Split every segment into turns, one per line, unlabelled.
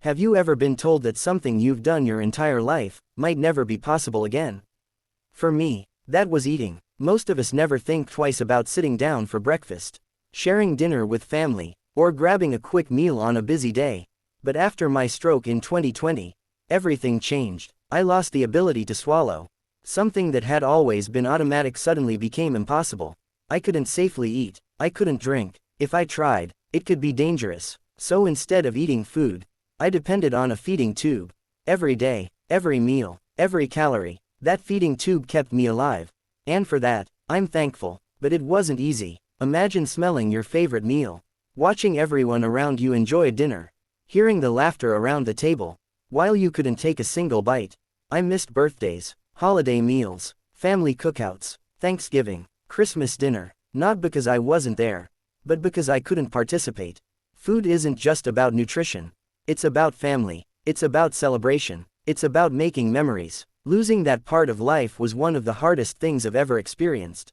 Have you ever been told that something you've done your entire life might never be possible again? For me, that was eating. Most of us never think twice about sitting down for breakfast, sharing dinner with family, or grabbing a quick meal on a busy day. But after my stroke in 2020, everything changed. I lost the ability to swallow. Something that had always been automatic suddenly became impossible. I couldn't safely eat. I couldn't drink. If I tried, it could be dangerous. So instead of eating food, I depended on a feeding tube. Every day, every meal, every calorie, that feeding tube kept me alive. And for that, I'm thankful. But it wasn't easy. Imagine smelling your favorite meal, watching everyone around you enjoy dinner, hearing the laughter around the table, while you couldn't take a single bite. I missed birthdays, holiday meals, family cookouts, Thanksgiving, Christmas dinner, not because I wasn't there, but because I couldn't participate. Food isn't just about nutrition. It's about family. It's about celebration. It's about making memories. Losing that part of life was one of the hardest things I've ever experienced.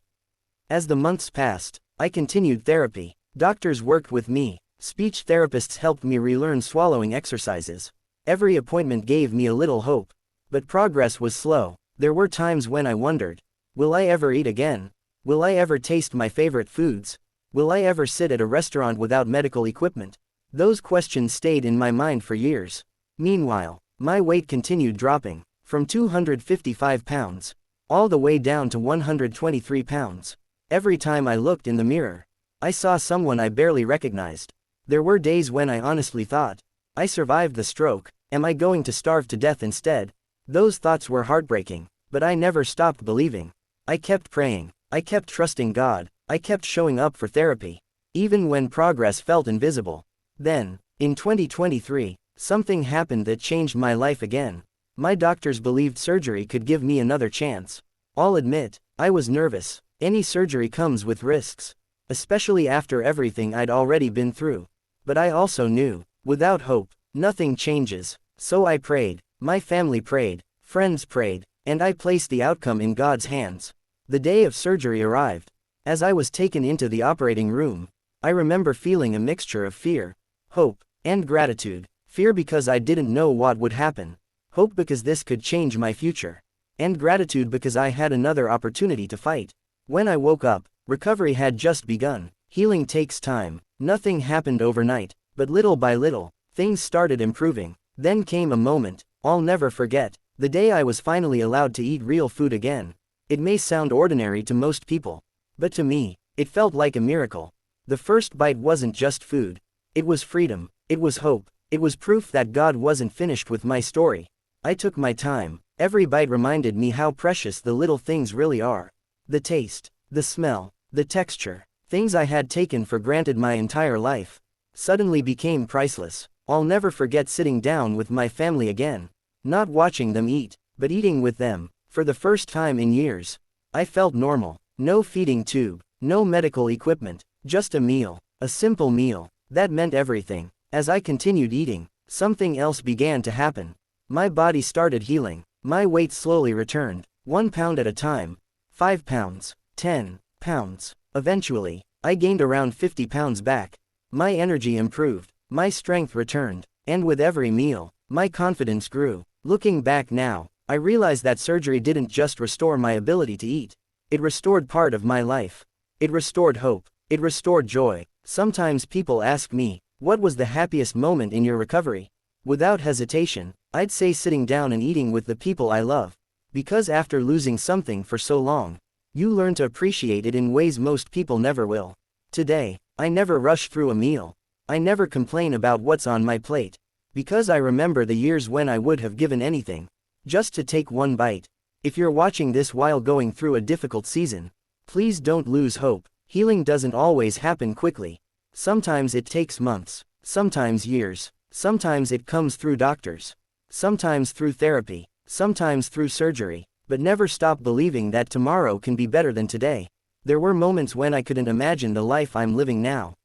As the months passed, I continued therapy. Doctors worked with me. Speech therapists helped me relearn swallowing exercises. Every appointment gave me a little hope. But progress was slow. There were times when I wondered, will I ever eat again? Will I ever taste my favorite foods? Will I ever sit at a restaurant without medical equipment? Those questions stayed in my mind for years. Meanwhile, my weight continued dropping, from 255 pounds, all the way down to 123 pounds. Every time I looked in the mirror, I saw someone I barely recognized. There were days when I honestly thought, I survived the stroke, am I going to starve to death instead? Those thoughts were heartbreaking, but I never stopped believing. I kept praying, I kept trusting God, I kept showing up for therapy, even when progress felt invisible. Then, in 2023, something happened that changed my life again. My doctors believed surgery could give me another chance. I'll admit, I was nervous. Any surgery comes with risks, especially after everything I'd already been through. But I also knew, without hope, nothing changes. So I prayed, my family prayed, friends prayed, and I placed the outcome in God's hands. The day of surgery arrived. As I was taken into the operating room, I remember feeling a mixture of fear, hope, and gratitude. Fear because I didn't know what would happen. Hope because this could change my future. And gratitude because I had another opportunity to fight. When I woke up, recovery had just begun. Healing takes time. Nothing happened overnight, but little by little, things started improving. Then came a moment I'll never forget. The day I was finally allowed to eat real food again. It may sound ordinary to most people, but to me, it felt like a miracle. The first bite wasn't just food. It was freedom. It was hope. It was proof that God wasn't finished with my story. I took my time. Every bite reminded me how precious the little things really are. The taste, the smell, the texture, things I had taken for granted my entire life, suddenly became priceless. I'll never forget sitting down with my family again. Not watching them eat, but eating with them. For the first time in years, I felt normal. No feeding tube, no medical equipment, just a meal. A simple meal. That meant everything. As I continued eating, something else began to happen. My body started healing. My weight slowly returned, 1 pound at a time. 5 pounds, 10 pounds. Eventually, I gained around 50 pounds back. My energy improved, my strength returned, and with every meal, my confidence grew. Looking back now, I realize that surgery didn't just restore my ability to eat. It restored part of my life. It restored hope. It restored joy. Sometimes people ask me, what was the happiest moment in your recovery? Without hesitation, I'd say sitting down and eating with the people I love. Because after losing something for so long, you learn to appreciate it in ways most people never will. Today, I never rush through a meal. I never complain about what's on my plate. Because I remember the years when I would have given anything, just to take one bite. If you're watching this while going through a difficult season, please don't lose hope. Healing doesn't always happen quickly. Sometimes it takes months, sometimes years, sometimes it comes through doctors, sometimes through therapy, sometimes through surgery, but never stop believing that tomorrow can be better than today. There were moments when I couldn't imagine the life I'm living now.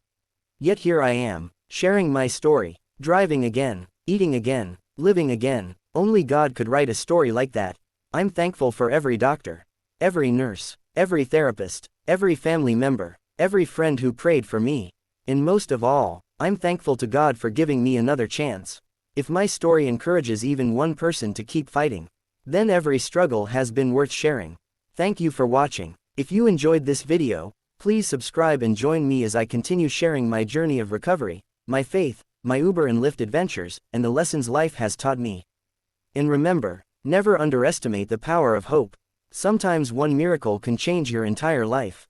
Yet here I am, sharing my story, driving again, eating again, living again. Only God could write a story like that. I'm thankful for every doctor, every nurse, every therapist, every family member, every friend who prayed for me. And most of all, I'm thankful to God for giving me another chance. If my story encourages even one person to keep fighting, then every struggle has been worth sharing. Thank you for watching. If you enjoyed this video, please subscribe and join me as I continue sharing my journey of recovery, my faith, my Uber and Lyft adventures, and the lessons life has taught me. And remember, never underestimate the power of hope. Sometimes one miracle can change your entire life.